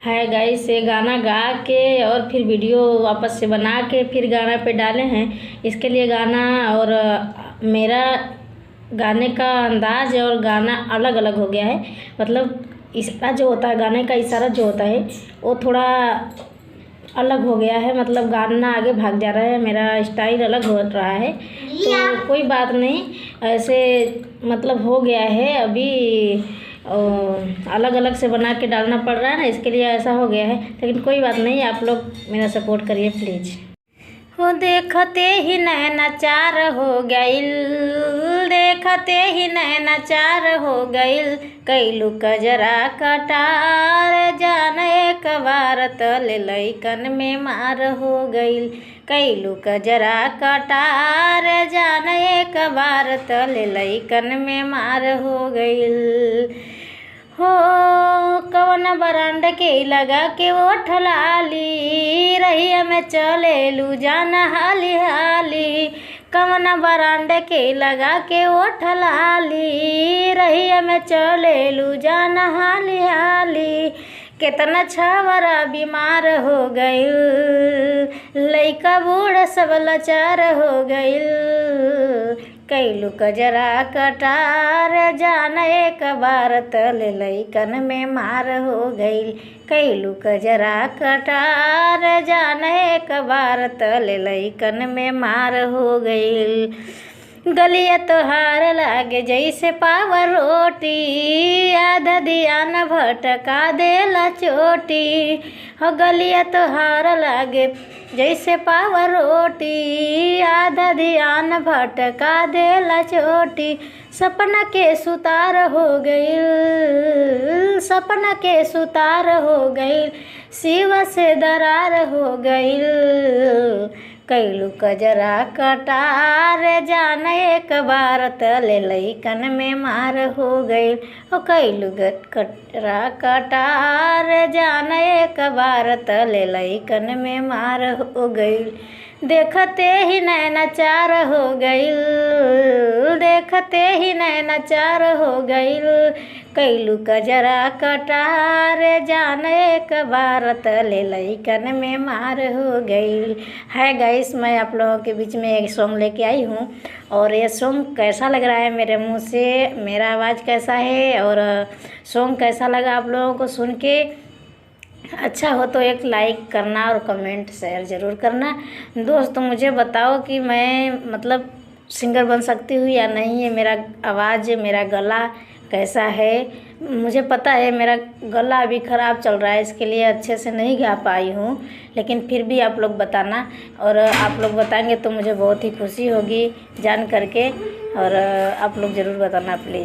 है गाइस, ये गाना गा के और फिर वीडियो वापस से बना के फिर गाना पे डाले हैं। इसके लिए गाना और मेरा गाने का अंदाज और गाना अलग अलग हो गया है। मतलब इसका जो होता है, गाने का इशारा जो होता है वो थोड़ा अलग हो गया है। मतलब गाना आगे भाग जा रहा है, मेरा स्टाइल अलग हो रहा है। तो कोई बात नहीं, ऐसे मतलब हो गया है। अभी अलग अलग से बना के डालना पड़ रहा है ना, इसके लिए ऐसा हो गया है। लेकिन कोई बात नहीं, आप लोग मेरा सपोर्ट करिए प्लीज़। हो देखते ही नैना चार हो गइल, देखते ही नैना चार हो गइल, कैलू कजरा कटार जान एक बार तल लइकन में मार हो गइल, कैलू कजरा कटार जान एक बार तल लइकन में मार हो गइल। हो कवन बरांड के लगा के वो ठलाली, रहिया में चले लू जाना हाली हाली, कवन बरांड के लगा के वो ठलाली, रहिया में चले लू जाना हाली हाली। कितना छावरा बीमार हो गइल, लइका बूढ़ सब लाचार हो गइल, कैलू कजरा कटार जान एक बार तल लइकन में मार हो गइल, कैलू कजरा कटार जान एक बार तल लइकन में मार हो गइल। गलिया तोहार लागे जैसे पावर रोटी, आधा दियान भटका देला चोटी। हो गलिया तोहार लागे जैसे पावर रोटी, आधा ध्यान भटका देला चोटी। सपना के सुतार हो गइल, सपना के सुतार हो गइल, शिव से दरार हो गइल, कैलू कजरा कटार जान एक बार तल लइकन में मार हो गइल, ओ कैलू कजरा कटार जान एक बार तल लइकन में मार हो गइल। देखते ही नैना चार हो गइल, देखते ही नैना चार हो गइल, कैलू कजरा कटार जान एक बार तल लइकन में मार हो गइल। है गाइस, मैं आप लोगों के बीच में एक सॉन्ग लेके आई हूँ और ये सॉन्ग कैसा लग रहा है मेरे मुंह से, मेरा आवाज़ कैसा है और सॉन्ग कैसा लगा आप लोगों को सुन के, अच्छा हो तो एक लाइक करना और कमेंट शेयर ज़रूर करना। दोस्तों मुझे बताओ कि मैं मतलब सिंगर बन सकती हूँ या नहीं। है मेरा आवाज़, मेरा गला कैसा है। मुझे पता है मेरा गला अभी ख़राब चल रहा है, इसके लिए अच्छे से नहीं गा पाई हूँ, लेकिन फिर भी आप लोग बताना और आप लोग बताएंगे तो मुझे बहुत ही खुशी होगी जान करके, और आप लोग ज़रूर बताना प्लीज़।